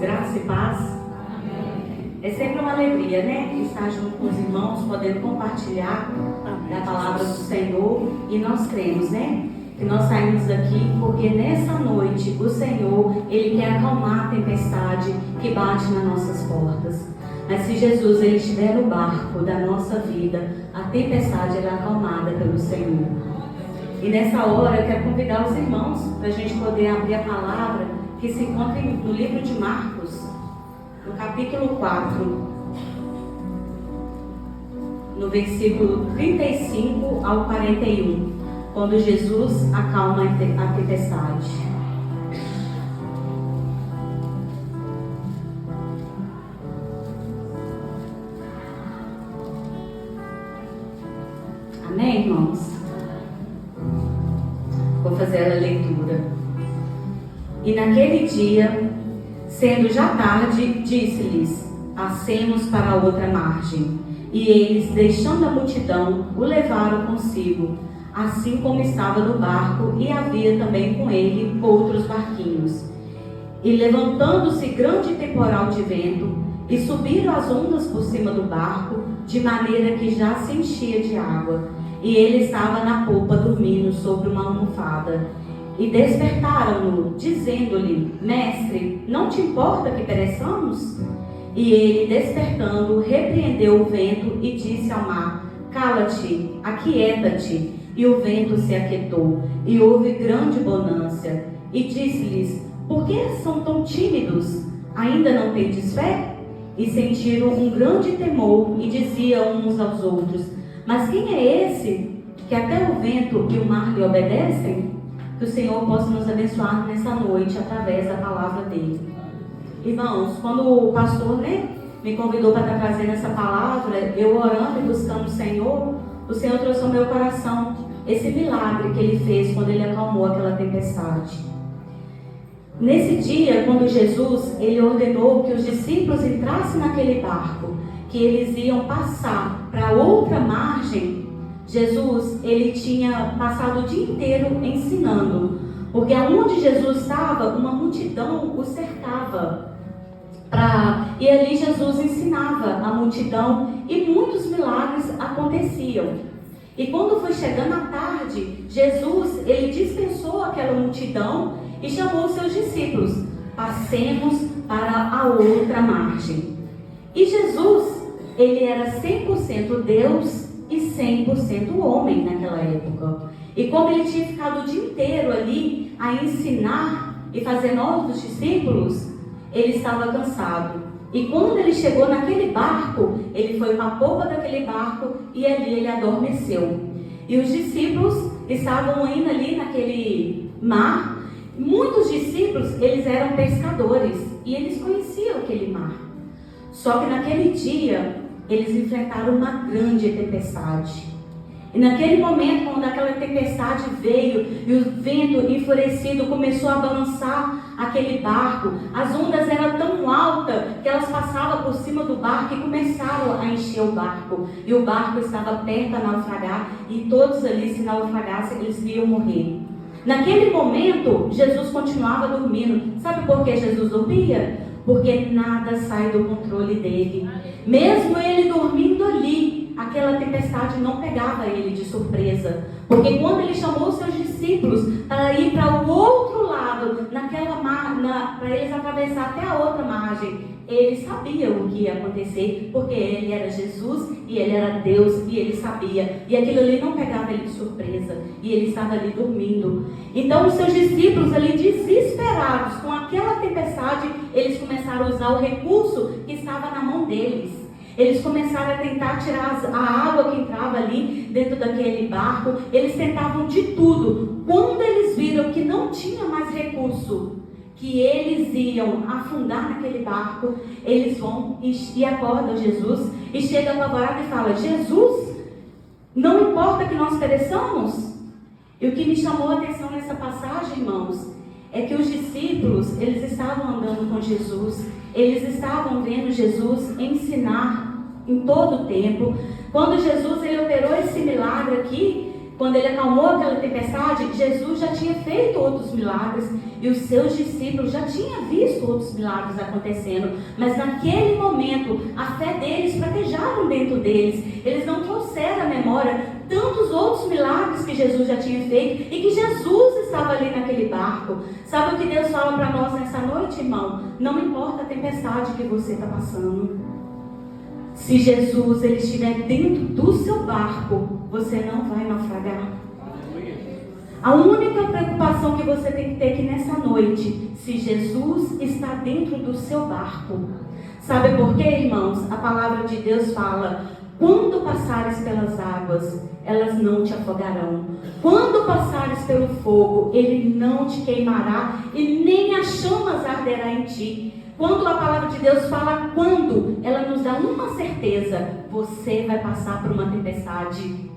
graça e paz. Amém. É sempre uma alegria, né? Estar junto com os irmãos, podendo compartilhar da palavra do Senhor. E nós cremos, né? Que nós saímos daqui porque nessa noite o Senhor, Ele quer acalmar a tempestade que bate nas nossas portas. Mas se Jesus Ele estiver no barco da nossa vida, a tempestade é acalmada pelo Senhor. E nessa hora eu quero convidar os irmãos para a gente poder abrir a palavra que se encontra no livro de Marcos, no capítulo 4, no versículo 35 ao 41, quando Jesus acalma a tempestade. Amém, irmãos? Vou fazer a leitura. E naquele dia, sendo já tarde, disse-lhes: passemos para a outra margem. E eles, deixando a multidão, o levaram consigo, assim como estava no barco, e havia também com ele outros barquinhos. E levantando-se grande temporal de vento, e subiram as ondas por cima do barco, de maneira que já se enchia de água. E ele estava na popa dormindo sobre uma almofada. E despertaram-no, dizendo-lhe: Mestre, não te importa que pereçamos? E ele, despertando, repreendeu o vento e disse ao mar: Cala-te, aquieta-te. E o vento se aquietou, e houve grande bonança. E disse-lhes: Por que são tão tímidos? Ainda não tendes fé? E sentiram um grande temor, e diziam uns aos outros: Mas quem é esse, que até o vento e o mar lhe obedecem? Que o Senhor possa nos abençoar nessa noite, através da palavra dele. Irmãos, quando o pastor, me convidou para estar trazendo essa palavra, eu orando e buscando o Senhor trouxe ao meu coração esse milagre que ele fez quando ele acalmou aquela tempestade. Nesse dia, quando Jesus, ele ordenou que os discípulos entrassem naquele barco, que eles iam passar para outra margem, Jesus, ele tinha passado o dia inteiro ensinando, porque aonde Jesus estava, uma multidão o cercava. E ali Jesus ensinava a multidão e muitos milagres aconteciam. E quando foi chegando a tarde, Jesus, ele dispensou aquela multidão e chamou os seus discípulos: passemos para a outra margem. E Jesus, ele era 100% Deus e 100% homem naquela época. E como ele tinha ficado o dia inteiro ali a ensinar e fazer novos discípulos, ele estava cansado. E quando ele chegou naquele barco, ele foi para a popa daquele barco e ali ele adormeceu. E os discípulos estavam indo ali naquele mar. Muitos discípulos, eles eram pescadores e eles conheciam aquele mar. Só que naquele dia, eles enfrentaram uma grande tempestade. E naquele momento, quando aquela tempestade veio e o vento enfurecido começou a balançar aquele barco, as ondas eram tão altas que elas passavam por cima do barco e começaram a encher o barco. E o barco estava perto a naufragar e todos ali, se naufragassem, eles iam morrer. Naquele momento, Jesus continuava dormindo. Sabe por que Jesus dormia? Porque nada sai do controle dele. Mesmo ele dormindo ali, aquela tempestade não pegava ele de surpresa. Porque quando ele chamou os seus discípulos para ir para o outro lado, para eles atravessar até a outra margem, ele sabia o que ia acontecer, porque ele era Jesus e ele era Deus e ele sabia. E aquilo ali não pegava ele de surpresa. E ele estava ali dormindo. Então os seus discípulos ali desesperados com aquela tempestade, eles começaram a usar o recurso que estava na mão deles. Eles começaram a tentar tirar a água que entrava ali dentro daquele barco. Eles tentavam de tudo. Quando eles viram que não tinha mais recurso, que eles iam afundar naquele barco, eles vão e acordam Jesus e chega apavorado e fala: Jesus, não importa que nós pereçamos? E o que me chamou a atenção nessa passagem, irmãos, é que os discípulos, eles estavam andando com Jesus, eles estavam vendo Jesus ensinar em todo o tempo. Quando Jesus ele operou esse milagre aqui, quando ele acalmou aquela tempestade, Jesus já tinha feito outros milagres e os seus discípulos já tinham visto outros milagres acontecendo, mas naquele momento a fé deles fraquejaram dentro deles. Eles não trouxeram à memória tantos outros milagres que Jesus já tinha feito e que Jesus estava ali naquele barco. Sabe o que Deus fala para nós nessa noite, irmão? Não importa a tempestade que você está passando, se Jesus ele estiver dentro do seu barco, você não vai naufragar. A única preocupação que você tem que ter aqui nessa noite, se Jesus está dentro do seu barco. Sabe por quê, irmãos? A palavra de Deus fala: quando passares pelas águas, elas não te afogarão. Quando passares pelo fogo, ele não te queimará e nem as chamas arderá em ti. Quando a palavra de Deus fala quando, ela nos dá uma certeza: você vai passar por uma tempestade.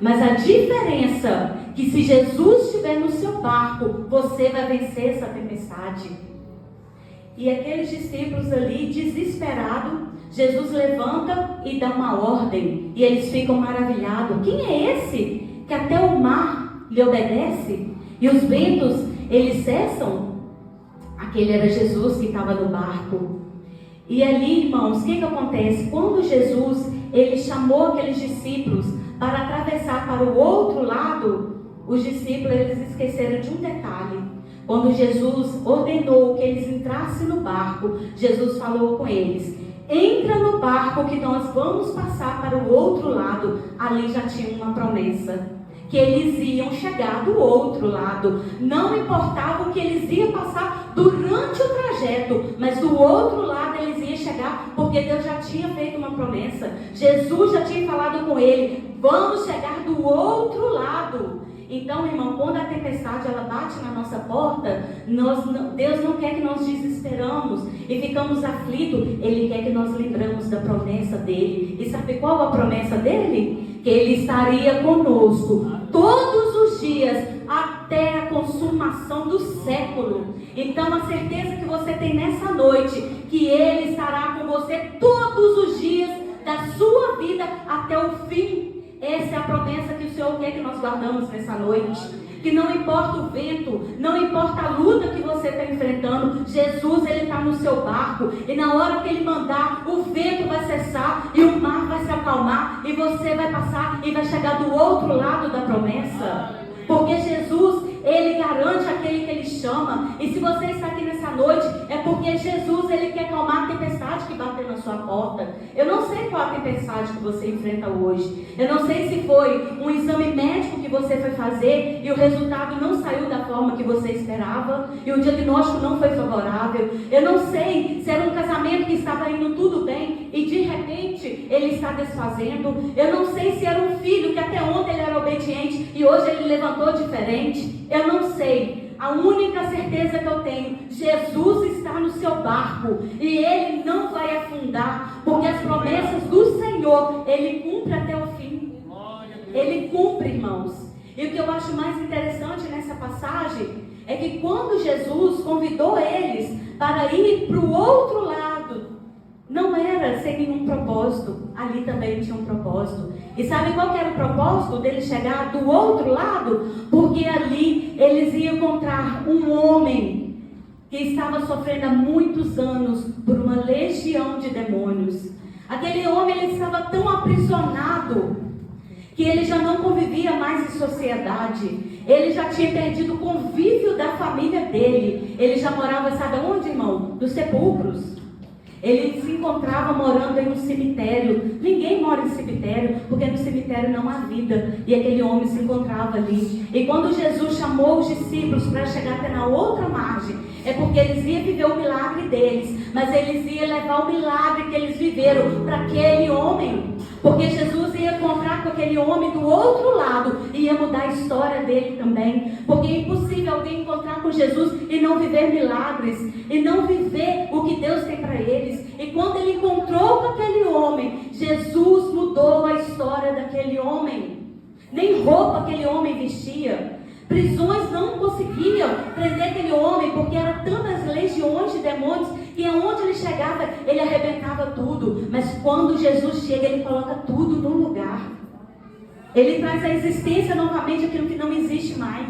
Mas a diferença é que se Jesus estiver no seu barco, você vai vencer essa tempestade. E aqueles discípulos ali, desesperados, Jesus levanta e dá uma ordem. E eles ficam maravilhados. Quem é esse que até o mar lhe obedece? E os ventos, eles cessam? Aquele era Jesus que estava no barco. E ali, irmãos, o que acontece? Quando Jesus, ele chamou aqueles discípulos para atravessar para o outro lado, os discípulos, eles esqueceram de um detalhe. Quando Jesus ordenou que eles entrassem no barco, Jesus falou com eles: entra no barco que nós vamos passar para o outro lado. Ali já tinha uma promessa, que eles iam chegar do outro lado. Não importava o que eles iam passar durante o trajeto, mas do outro lado eles iam chegar, porque Deus já tinha feito uma promessa. Jesus já tinha falado com ele: vamos chegar do outro lado. Então, irmão, quando a tempestade ela bate na nossa porta, Deus não quer que nós desesperamos e ficamos aflitos. Ele quer que nós lembramos da promessa dele. E sabe qual a promessa dele? Que ele estaria conosco todos os dias até a consumação do século. Então, a certeza que você tem nessa noite, que ele estará com você todos os dias da sua vida até o fim. Essa é a promessa que o Senhor quer que nós guardamos nessa noite. Que não importa o vento, não importa a luta que você está enfrentando, Jesus, ele está no seu barco. E na hora que ele mandar, o vento vai cessar e o mar vai se acalmar. E você vai passar e vai chegar do outro lado da promessa. Porque Jesus, ele garante aquele que ele chama. E se você está aqui nessa noite, é porque Jesus, ele quer acalmar a tempestade que bateu na sua porta. Eu não sei qual a tempestade que você enfrenta hoje. Eu não sei se foi um exame médico que você foi fazer e o resultado não saiu da forma que você esperava e o diagnóstico não foi favorável. Eu não sei se era um casamento que estava indo tudo bem e de repente ele está desfazendo. Eu não sei se era um filho que até ontem ele era obediente e hoje ele levantou diferente. Eu não sei. A única certeza que eu tenho: Jesus está no seu barco e ele não vai afundar, porque as promessas do Senhor ele cumpre até o fim. Ele cumpre, irmãos. E o que eu acho mais interessante nessa passagem é que quando Jesus convidou eles para ir para o outro lado, não era sem nenhum propósito. Ali também tinha um propósito. E sabe qual que era o propósito dele chegar do outro lado? Porque ali eles iam encontrar um homem que estava sofrendo há muitos anos por uma legião de demônios. Aquele homem, ele estava tão aprisionado que ele já não convivia mais em sociedade. Ele já tinha perdido o convívio da família dele. Ele já morava, sabe onde, irmão? Nos sepulcros. Ele se encontrava morando em um cemitério. Ninguém mora em cemitério, porque no cemitério não há vida. E aquele homem se encontrava ali. E quando Jesus chamou os discípulos para chegar até na outra margem, é porque eles iam viver o milagre deles, mas eles iam levar o milagre que eles viveram para aquele homem. Porque Jesus ia encontrar com aquele homem do outro lado e ia mudar a história dele também. Porque é impossível alguém encontrar com Jesus e não viver milagres, e não viver o que Deus tem para eles. E quando ele encontrou com aquele homem, Jesus mudou a história daquele homem. Nem roupa aquele homem vestia. Prisões não conseguiam prender aquele homem, porque eram tantas legiões de demônios que aonde ele chegava, ele arrebentava tudo. Mas quando Jesus chega, ele coloca tudo no lugar. Ele traz à existência novamente aquilo que não existe mais.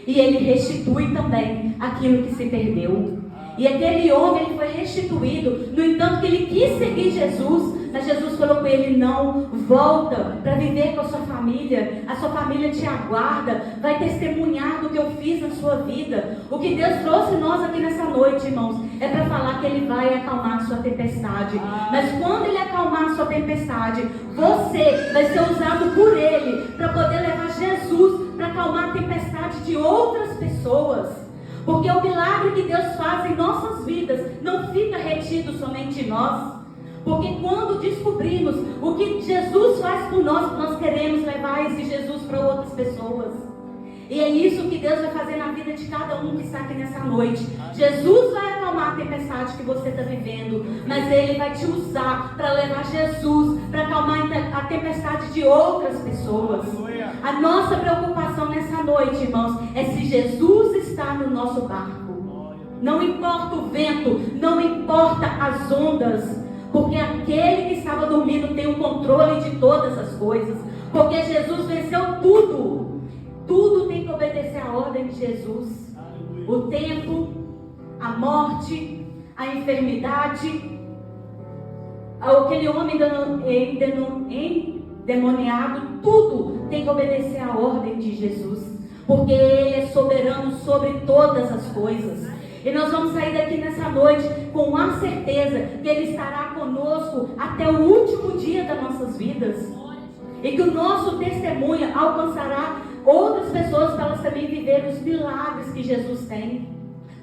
E ele restitui também aquilo que se perdeu. E aquele homem, ele foi restituído. No entanto, que ele quis seguir Jesus, mas Jesus falou com ele: não, volta para viver com a sua família. A sua família te aguarda, vai testemunhar do que eu fiz na sua vida. O que Deus trouxe nós aqui nessa noite, irmãos, é para falar que ele vai acalmar a sua tempestade. Mas quando ele acalmar a sua tempestade, você vai ser usado por ele para poder levar Jesus para acalmar a tempestade de outras pessoas. Porque o milagre que Deus faz em nossas vidas não fica retido somente em nós. Porque quando descobrimos o que Jesus faz por nós, nós queremos levar esse Jesus para outras pessoas. E é isso que Deus vai fazer na vida de cada um que está aqui nessa noite. Jesus vai acalmar a tempestade que você está vivendo, mas Ele vai te usar para levar Jesus, para acalmar a tempestade de outras pessoas. A nossa preocupação nessa noite, irmãos, é se Jesus está no nosso barco. Não importa o vento, não importa as ondas, porque aquele que estava dormindo tem o controle de todas as coisas. Porque Jesus venceu tudo. Tudo tem que obedecer à ordem de Jesus. O tempo, a morte, a enfermidade, aquele homem endemoniado, tudo tem que obedecer à ordem de Jesus. Porque Ele é soberano sobre todas as coisas. E nós vamos sair daqui nessa noite com a certeza que Ele estará conosco até o último dia das nossas vidas. E que o nosso testemunho alcançará outras pessoas para elas também viverem os milagres que Jesus tem.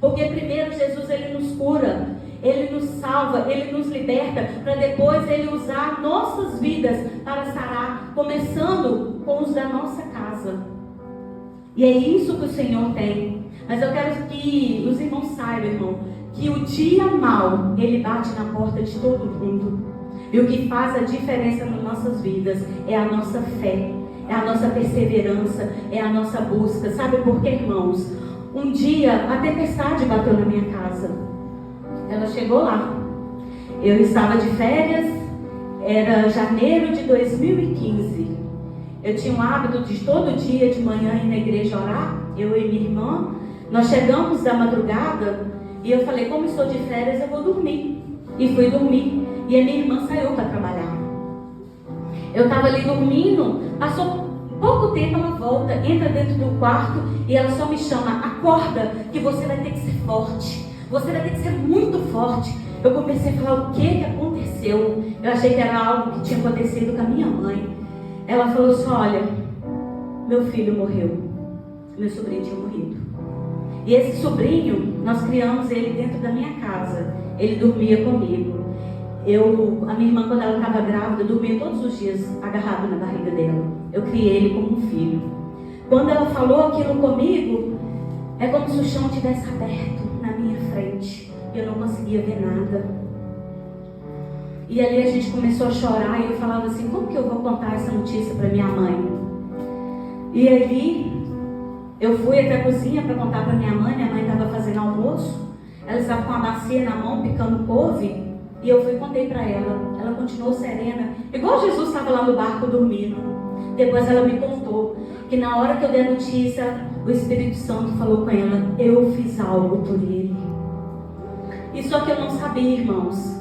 Porque primeiro Jesus, Ele nos cura, Ele nos salva, Ele nos liberta, para depois Ele usar nossas vidas para sarar, começando com os da nossa casa. E é isso que o Senhor tem. Mas eu quero que os irmãos saibam, irmão, que o dia mau, ele bate na porta de todo mundo. E o que faz a diferença nas nossas vidas é a nossa fé, é a nossa perseverança, é a nossa busca. Sabe por quê, irmãos? Um dia a tempestade bateu na minha casa. Ela chegou lá. Eu estava de férias, era janeiro de 2015. Eu tinha o hábito de todo dia de manhã ir na igreja orar, eu e minha irmã. Nós chegamos da madrugada e eu falei: como estou de férias, eu vou dormir. E fui dormir. E a minha irmã saiu para trabalhar. Eu estava ali dormindo, passou pouco tempo, ela volta, entra dentro do quarto e ela só me chama: acorda, que você vai ter que ser forte. Você vai ter que ser muito forte. Eu comecei a falar: o que aconteceu? Eu achei que era algo que tinha acontecido com a minha mãe. Ela falou assim: olha, meu filho morreu. Meu sobrinho tinha morrido. E esse sobrinho, nós criamos ele dentro da minha casa. Ele dormia comigo. A minha irmã, quando ela estava grávida, dormia todos os dias agarrado na barriga dela. Eu criei ele como um filho. Quando ela falou aquilo comigo, é como se o chão tivesse aberto na minha frente. E eu não conseguia ver nada. E ali a gente começou a chorar e eu falava assim: como que eu vou contar essa notícia para minha mãe? E ali eu fui até a cozinha para contar para minha mãe estava fazendo almoço, ela estava com a bacia na mão, picando couve, e eu fui e contei para ela. Ela continuou serena, igual Jesus estava lá no barco dormindo. Depois ela me contou que na hora que eu dei a notícia, o Espírito Santo falou com ela: eu fiz algo por ele. E só que eu não sabia, irmãos.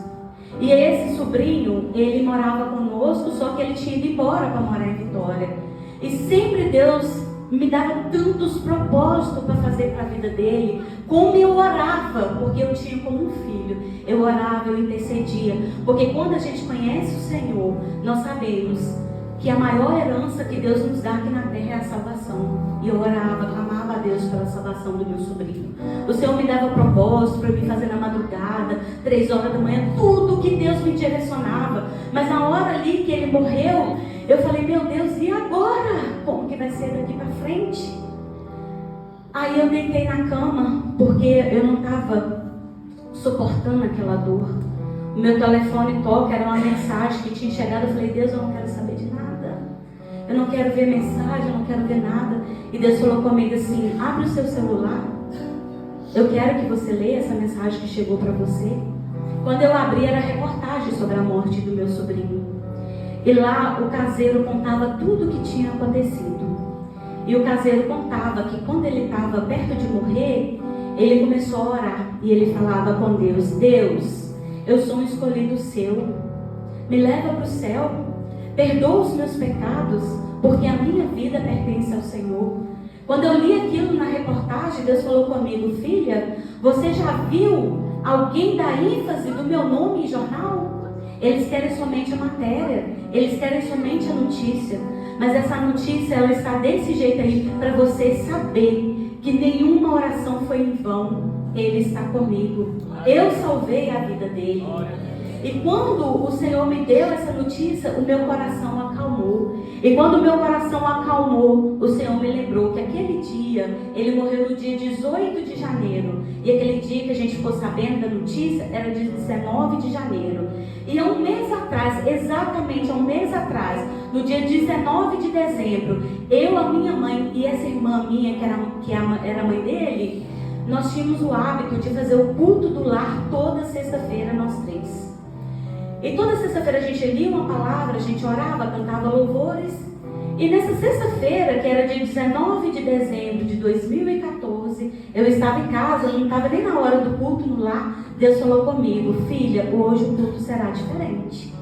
E esse sobrinho, ele morava conosco, só que ele tinha ido embora para morar em Vitória. E sempre Deus me dava tantos propósitos para fazer para a vida dele. Como eu orava, porque eu tinha como um filho. Eu orava, eu intercedia. Porque quando a gente conhece o Senhor, nós sabemos que a maior herança que Deus nos dá aqui na terra é a salvação. E eu orava, clamava a Deus pela salvação do meu sobrinho. O Senhor me dava propósito para me fazer na madrugada, 3 horas da manhã, tudo que Deus me direcionava. Mas na hora ali que ele morreu, eu falei: meu Deus, e agora? Como que vai ser daqui para frente? Aí eu deitei na cama, porque eu não estava suportando aquela dor. O meu telefone toca, era uma mensagem que tinha chegado. Eu falei: Deus, eu não quero saber de nada. Eu não quero ver mensagem, eu não quero ver nada. E Deus falou comigo assim: abre o seu celular. Eu quero que você leia essa mensagem que chegou para você. Quando eu abri, era reportagem sobre a morte do meu sobrinho. E lá o caseiro contava tudo o que tinha acontecido. E o caseiro contava que quando ele estava perto de morrer, ele começou a orar. E ele falava com Deus: Deus, eu sou um escolhido seu. Me leva para o céu. Perdoa os meus pecados, porque a minha vida pertence ao Senhor. Quando eu li aquilo na reportagem, Deus falou comigo: filha, você já viu alguém dar ênfase do meu nome em jornal? Eles querem somente a matéria, eles querem somente a notícia. Mas essa notícia, ela está desse jeito aí, para você saber que nenhuma oração foi em vão. Ele está comigo. Eu salvei a vida dele. E quando o Senhor me deu essa notícia, o meu coração acalmou. E quando o meu coração acalmou, o Senhor me lembrou que aquele dia, ele morreu no dia 18 de janeiro. E aquele dia que a gente ficou sabendo da notícia, era dia 19 de janeiro. E há um mês atrás, exatamente há um mês atrás, no dia 19 de dezembro, eu, a minha mãe e essa irmã minha, que era a mãe dele, nós tínhamos o hábito de fazer o culto do lar toda sexta-feira, nós três. E toda sexta-feira a gente lia uma palavra, a gente orava, cantava louvores. E nessa sexta-feira, que era dia 19 de dezembro de 2014, eu estava em casa, não estava nem na hora do culto no lar. Deus falou comigo: filha, hoje o culto será diferente.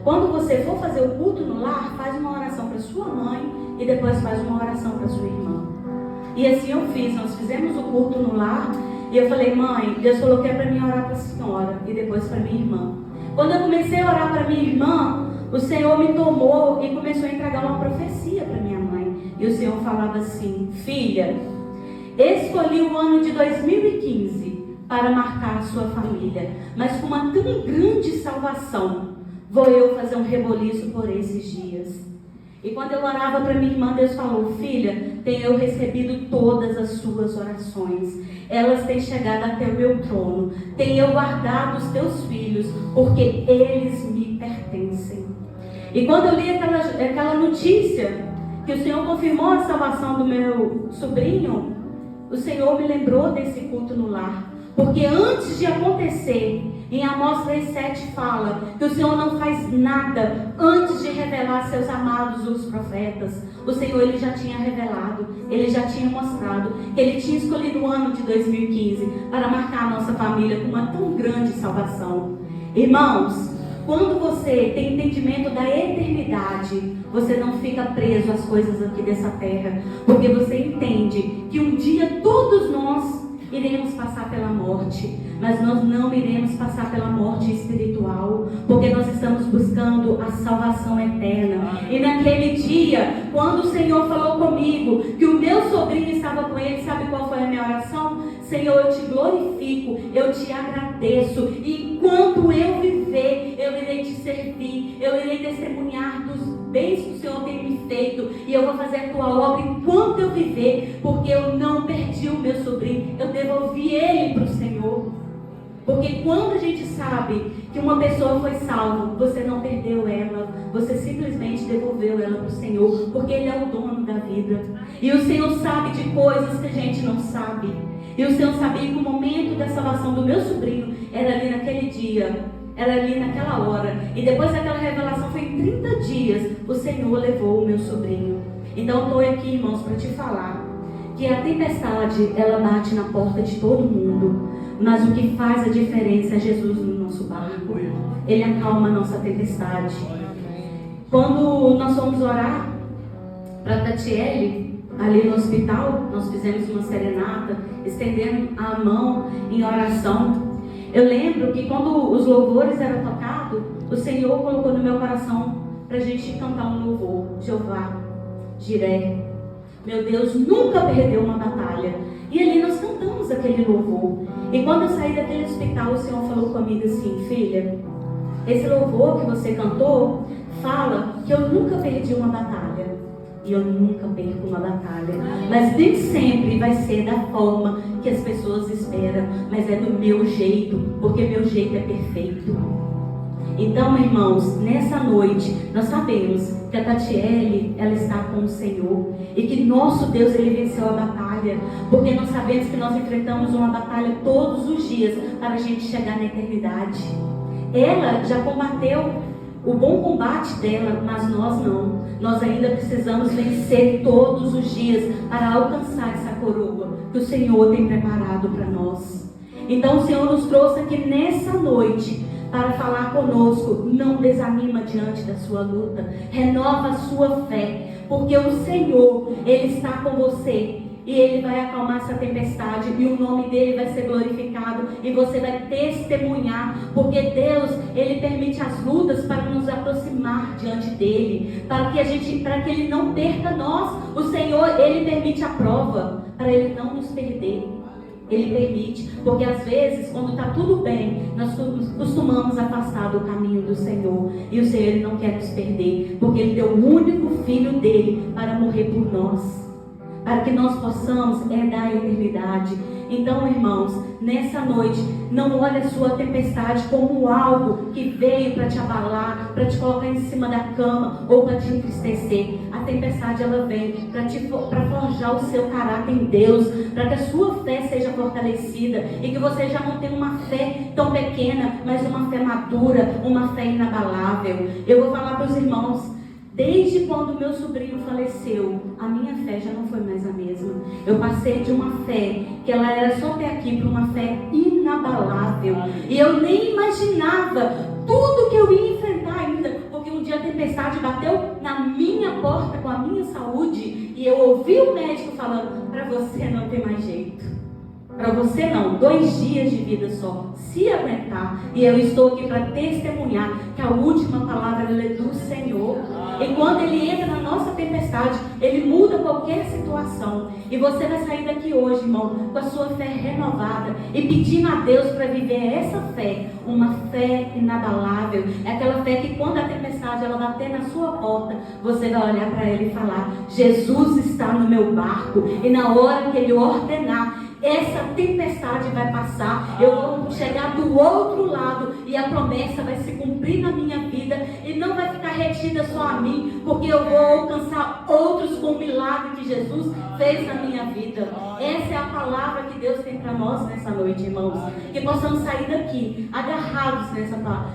Quando você for fazer o culto no lar, faz uma oração para sua mãe e depois faz uma oração para sua irmã. E assim eu fiz, nós fizemos o culto no lar. E eu falei: mãe, Deus falou que é para mim orar para a senhora e depois para minha irmã. Quando eu comecei a orar para minha irmã, o Senhor me tomou e começou a entregar uma profecia para minha mãe. E o Senhor falava assim: filha, escolhi o ano de 2015 para marcar a sua família, mas com uma tão grande salvação, vou eu fazer um reboliço por esses dias. E quando eu orava para minha irmã, Deus falou: filha, tenho eu recebido todas as suas orações. Elas têm chegado até o meu trono. Tenho eu guardado os teus filhos, porque eles me pertencem. E quando eu li aquela notícia, que o Senhor confirmou a salvação do meu sobrinho, o Senhor me lembrou desse culto no lar. Porque antes de acontecer, em Amós 3,7 fala que o Senhor não faz nada antes de revelar seus amados os profetas. O Senhor, ele já tinha revelado, ele já tinha mostrado que ele tinha escolhido o ano de 2015 para marcar a nossa família com uma tão grande salvação. Irmãos, quando você tem entendimento da eternidade, você não fica preso às coisas aqui dessa terra, porque você entende que um dia todos nós iremos passar pela morte, mas nós não iremos passar pela morte espiritual, porque nós estamos buscando a salvação eterna. E naquele dia, quando o Senhor falou comigo que o meu sobrinho estava com ele, sabe qual foi a minha oração? Senhor, eu te glorifico, eu te agradeço, e enquanto eu viver, eu irei te servir, eu irei testemunhar dos bens que o Senhor tem me feito, e eu vou fazer a tua obra enquanto eu viver, porque eu não perdi o meu sobrinho, eu devolvi ele para o Senhor. Porque quando a gente sabe que uma pessoa foi salva, você não perdeu ela, você simplesmente devolveu ela para o Senhor, porque Ele é o dono da vida. E o Senhor sabe de coisas que a gente não sabe. E o Senhor sabia que o momento da salvação do meu sobrinho era ali naquele dia, era ali naquela hora. E depois daquela revelação, foi em 30 dias, o Senhor levou o meu sobrinho. Então eu estou aqui, irmãos, para te falar que a tempestade, ela bate na porta de todo mundo, mas o que faz a diferença é Jesus no nosso barco. Ele acalma a nossa tempestade. Quando nós fomos orar para Tatiele, ali no hospital, nós fizemos uma serenata, estendendo a mão em oração. Eu lembro que quando os louvores eram tocados, o Senhor colocou no meu coração para a gente cantar um louvor: Jeová, Jiré, meu Deus nunca perdeu uma batalha. E ali nós cantamos aquele louvor. E quando eu saí daquele hospital, o Senhor falou comigo assim: filha, esse louvor que você cantou fala que eu nunca perdi uma batalha. E eu nunca perco uma batalha. Mas nem sempre vai ser da forma que as pessoas esperam, mas é do meu jeito, porque meu jeito é perfeito. Então, irmãos, nessa noite, nós sabemos que a Tatiele, ela está com o Senhor. E que nosso Deus, Ele venceu a batalha. Porque nós sabemos que nós enfrentamos uma batalha todos os dias para a gente chegar na eternidade. Ela já combateu o bom combate dela, mas nós não. Nós ainda precisamos vencer todos os dias para alcançar essa coroa que o Senhor tem preparado para nós. Então o Senhor nos trouxe aqui nessa noite para falar conosco. Não desanima diante da sua luta, renova a sua fé, porque o Senhor, Ele está com você. E Ele vai acalmar essa tempestade, e o nome dEle vai ser glorificado, e você vai testemunhar, porque Deus, Ele permite as lutas para nos aproximar diante dEle, para que Ele não perca nós. O Senhor, Ele permite a prova, para Ele não nos perder. Ele permite, porque às vezes, quando está tudo bem, nós costumamos afastar do caminho do Senhor, e o Senhor, Ele não quer nos perder, porque Ele deu o único Filho dEle para morrer por nós, para que nós possamos herdar a eternidade. Então, irmãos, nessa noite, não olhe a sua tempestade como algo que veio para te abalar, para te colocar em cima da cama ou para te entristecer. A tempestade, ela vem para forjar o seu caráter em Deus, para que a sua fé seja fortalecida e que você já não tenha uma fé tão pequena, mas uma fé madura, uma fé inabalável. Eu vou falar para os irmãos, desde quando meu sobrinho faleceu, a minha fé já não foi mais a mesma. Eu passei de uma fé que ela era só até aqui para uma fé inabalável. E eu nem imaginava tudo que eu ia enfrentar ainda, porque um dia a tempestade bateu na minha porta com a minha saúde e eu ouvi o médico falando: para você não tem mais jeito. Para você não, 2 dias de vida só, se aguentar. E eu estou aqui para testemunhar que a última palavra é do Senhor. E quando Ele entra na nossa tempestade, Ele muda qualquer situação. E você vai sair daqui hoje, irmão, com a sua fé renovada e pedindo a Deus para viver essa fé, uma fé inabalável. É aquela fé que quando a tempestade ela bater na sua porta, você vai olhar para Ele e falar: Jesus está no meu barco, e na hora que Ele ordenar, essa tempestade vai passar, eu vou chegar do outro lado e a promessa vai se cumprir na minha vida e não vai ficar retida só a mim, porque eu vou alcançar outros com o milagre que Jesus fez na minha vida. Essa é a palavra que Deus tem para nós nessa noite, irmãos, que possamos sair daqui agarrados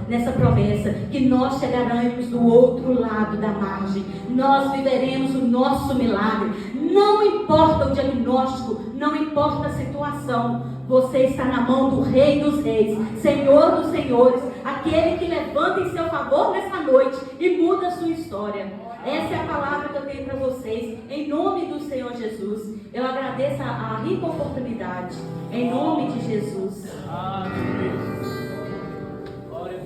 nessa promessa, que nós chegaremos do outro lado da margem, nós viveremos o nosso milagre. Não importa o diagnóstico, não importa a situação, você está na mão do Rei dos Reis, Senhor dos Senhores, aquele que levanta em seu favor nessa noite e muda a sua história. Essa é a palavra que eu tenho para vocês, em nome do Senhor Jesus. Eu agradeço a rica oportunidade, em nome de Jesus.